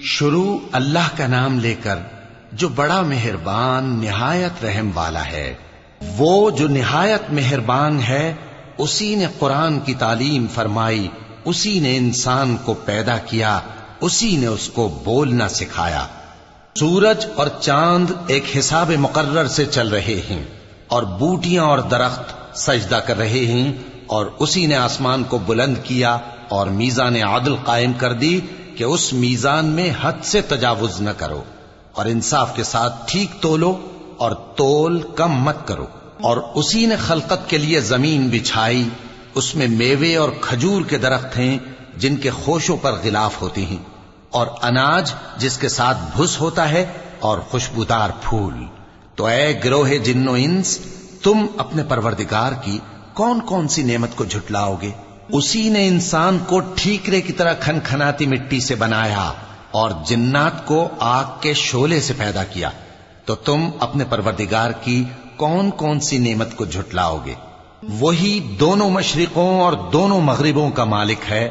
شروع اللہ کا نام لے کر جو بڑا مہربان نہایت رحم والا ہے۔ وہ جو نہایت مہربان ہے اسی نے قرآن کی تعلیم فرمائی، اسی نے انسان کو پیدا کیا، اسی نے اس کو بولنا سکھایا۔ سورج اور چاند ایک حساب مقرر سے چل رہے ہیں اور بوٹیاں اور درخت سجدہ کر رہے ہیں، اور اسی نے آسمان کو بلند کیا اور میزان عدل قائم کر دی کہ اس میزان میں حد سے تجاوز نہ کرو، اور انصاف کے ساتھ ٹھیک تولو اور تول کم مت کرو۔ اور اسی نے خلقت کے لیے زمین بچھائی، اس میں میوے اور کھجور کے درخت ہیں جن کے خوشوں پر غلاف ہوتے ہیں، اور اناج جس کے ساتھ بھس ہوتا ہے، اور خوشبودار پھول۔ تو اے گروہ جن و انس، تم اپنے پروردگار کی کون کون سی نعمت کو جھٹلاؤ گے؟ اسی نے انسان کو ٹھیکرے کی طرح کھنکھناتی مٹی سے بنایا اور جنات کو آگ کے شعلے سے پیدا کیا، تو تم اپنے پروردگار کی کون کون سی نعمت کو جھٹلاؤ گے؟ وہی دونوں مشرقوں اور دونوں مغربوں کا مالک ہے،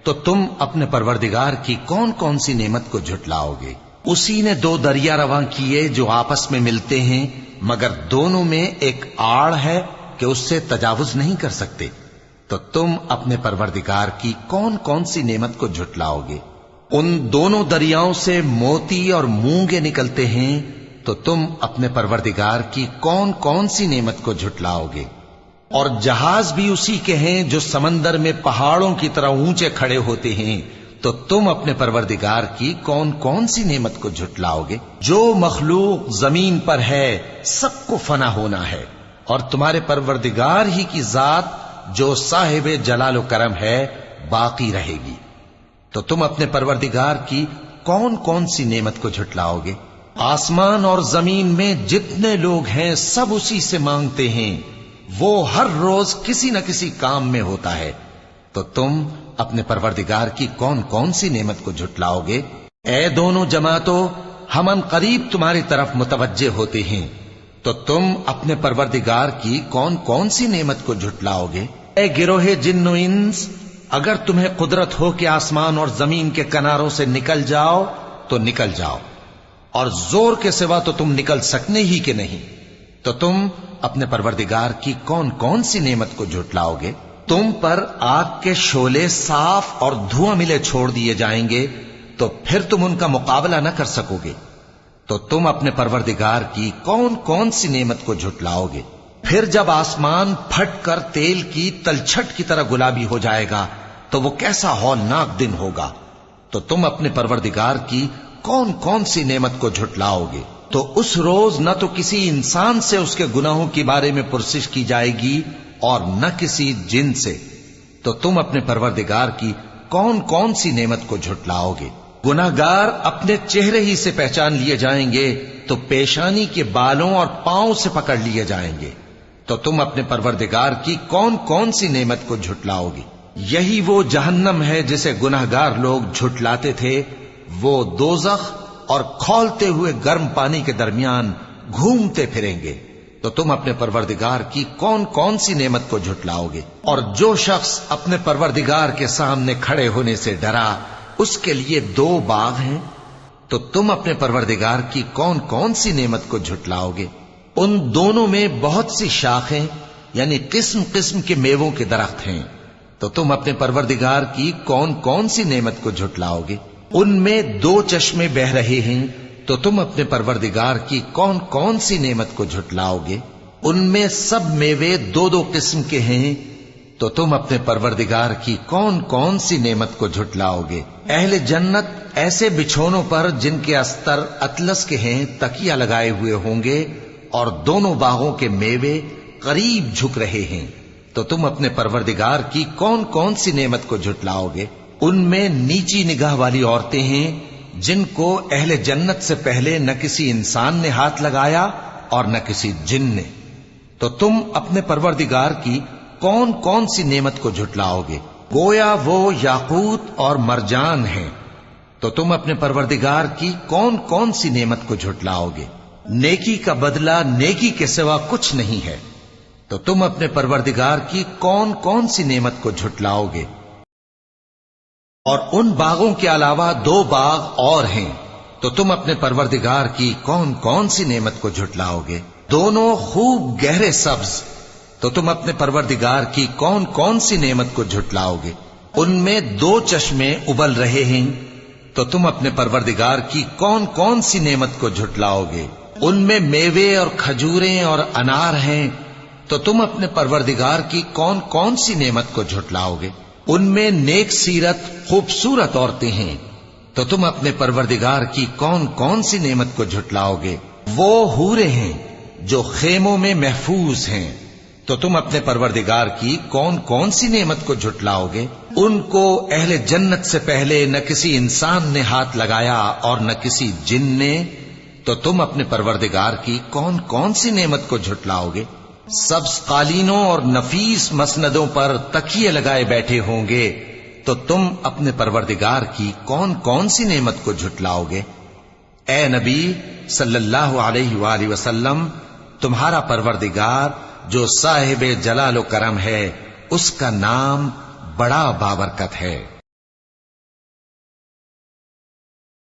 تو تم اپنے پروردگار کی کون کون سی نعمت کو جھٹلاؤ گے؟ اسی نے دو دریا رواں کیے جو آپس میں ملتے ہیں، مگر دونوں میں ایک آڑ ہے کہ اس سے تجاوز نہیں کر سکتے، تو تم اپنے پروردگار کی کون کون سی نعمت کو جھٹلاؤ گے؟ ان دونوں دریاؤں سے موتی اور مونگے نکلتے ہیں، تو تم اپنے پروردگار کی کون کون سی نعمت کو جھٹلاؤ گے؟ اور جہاز بھی اسی کے ہیں جو سمندر میں پہاڑوں کی طرح اونچے کھڑے ہوتے ہیں، تو تم اپنے پروردگار کی کون کون سی نعمت کو جھٹلاؤ گے؟ جو مخلوق زمین پر ہے سب کو فنا ہونا ہے، اور تمہارے پروردگار ہی کی ذات جو صاحب جلال و کرم ہے باقی رہے گی۔ تو تم اپنے پروردگار کی کون کون سی نعمت کو جھٹلاؤ گے؟ آسمان اور زمین میں جتنے لوگ ہیں سب اسی سے مانگتے ہیں، وہ ہر روز کسی نہ کسی کام میں ہوتا ہے، تو تم اپنے پروردگار کی کون کون سی نعمت کو جھٹلاؤ گے؟ اے دونوں جماعتوں، ہم ان قریب تمہاری طرف متوجہ ہوتے ہیں، تو تم اپنے پروردگار کی کون کون سی نعمت کو جھٹلاؤ گے؟ اے گروہ جن و انس، اگر تمہیں قدرت ہو کہ آسمان اور زمین کے کناروں سے نکل جاؤ تو نکل جاؤ، اور زور کے سوا تو تم نکل سکنے ہی کہ نہیں، تو تم اپنے پروردگار کی کون کون سی نعمت کو جھٹلاؤ گے؟ تم پر آگ کے شعلے صاف اور دھواں ملے چھوڑ دیے جائیں گے، تو پھر تم ان کا مقابلہ نہ کر سکو گے، تو تم اپنے پروردگار کی کون کون سی نعمت کو جھٹلاؤ گے؟ پھر جب آسمان پھٹ کر تیل کی تلچھٹ کی طرح گلابی ہو جائے گا تو وہ کیسا ہولناک دن ہوگا، تو تم اپنے پروردگار کی کون کون سی نعمت کو جھٹلاؤ گے؟ تو اس روز نہ تو کسی انسان سے اس کے گناہوں کے بارے میں پرسش کی جائے گی اور نہ کسی جن سے، تو تم اپنے پروردگار کی کون کون سی نعمت کو جھٹلاؤ گے؟ گناہگار اپنے چہرے ہی سے پہچان لیے جائیں گے تو پیشانی کے بالوں اور پاؤں سے پکڑ لیے جائیں گے، تو تم اپنے پروردگار کی کون کون سی نعمت کو جھٹلاؤ گے؟ یہی وہ جہنم ہے جسے گناہگار لوگ جھٹلاتے تھے، وہ دوزخ اور کھولتے ہوئے گرم پانی کے درمیان گھومتے پھریں گے، تو تم اپنے پروردگار کی کون کون سی نعمت کو جھٹلاؤ گے؟ اور جو شخص اپنے پروردگار کے سامنے کھڑے ہونے سے ڈرا اس کے لیے دو باغ ہیں، تو تم اپنے پروردگار کی کون کون سی نعمت کو جھٹلاؤ گے؟ ان دونوں میں بہت سی شاخیں یعنی قسم قسم کے میووں کے درخت ہیں، تو تم اپنے پروردگار کی کون کون سی نعمت کو جھٹلاؤ گے؟ ان میں دو چشمے بہ رہے ہیں، تو تم اپنے پروردگار کی کون کون سی نعمت کو جھٹلاؤ گے؟ ان میں سب میوے دو دو قسم کے ہیں، تو تم اپنے پروردگار کی کون کون سی نعمت کو جھٹلاؤ گے؟ اہل جنت ایسے بچھونوں پر جن کے استر اطلس کے ہیں تکیہ لگائے ہوئے ہوں گے، اور دونوں باغوں کے میوے قریب جھک رہے ہیں، تو تم اپنے پروردگار کی کون کون سی نعمت کو جھٹلاؤ گے؟ ان میں نیچی نگاہ والی عورتیں ہیں جن کو اہل جنت سے پہلے نہ کسی انسان نے ہاتھ لگایا اور نہ کسی جن نے، تو تم اپنے پروردگار کی کون کون سی نعمت کو جھٹلاؤ گے؟ گویا وہ یاقوت اور مرجان ہیں، تو تم اپنے پروردگار کی کون کون سی نعمت کو جھٹلاؤ گے؟ نیکی کا بدلہ نیکی کے سوا کچھ نہیں ہے، تو تم اپنے پروردگار کی کون کون سی نعمت کو جھٹلاؤ گے؟ اور ان باغوں کے علاوہ 2 باغ اور ہیں، تو تم اپنے پروردگار کی کون کون سی نعمت کو جھٹلاؤ گے؟ دونوں خوب گہرے سبز، تو تم اپنے پروردگار کی کون کون سی نعمت کو جھٹلاؤ گے؟ ان میں 2 چشمے ابل رہے ہیں، تو تم اپنے پروردگار کی کون کون سی نعمت کو جھٹلاؤ گے؟ ان میں میوے اور کھجوریں اور انار ہیں، تو تم اپنے پروردگار کی کون کون سی نعمت کو جھٹلاؤ گے؟ ان میں نیک سیرت خوبصورت عورتیں ہیں، تو تم اپنے پروردگار کی کون کون سی نعمت کو جھٹلاؤ گے؟ وہ حوریں ہیں جو خیموں میں محفوظ ہیں، تو تم اپنے پروردگار کی کون کون سی نعمت کو جھٹلاؤ گے؟ ان کو اہل جنت سے پہلے نہ کسی انسان نے ہاتھ لگایا اور نہ کسی جن نے، تو تم اپنے پروردگار کی کون کون سی نعمت کو جھٹلاؤ گے؟ سبز قالینوں اور نفیس مسندوں پر تکیے لگائے بیٹھے ہوں گے، تو تم اپنے پروردگار کی کون کون سی نعمت کو جھٹلاؤ گے؟ اے نبی صلی اللہ علیہ وآلہ وسلم، تمہارا پروردگار جو صاحب جلال و کرم ہے، اس کا نام بڑا بابرکت ہے۔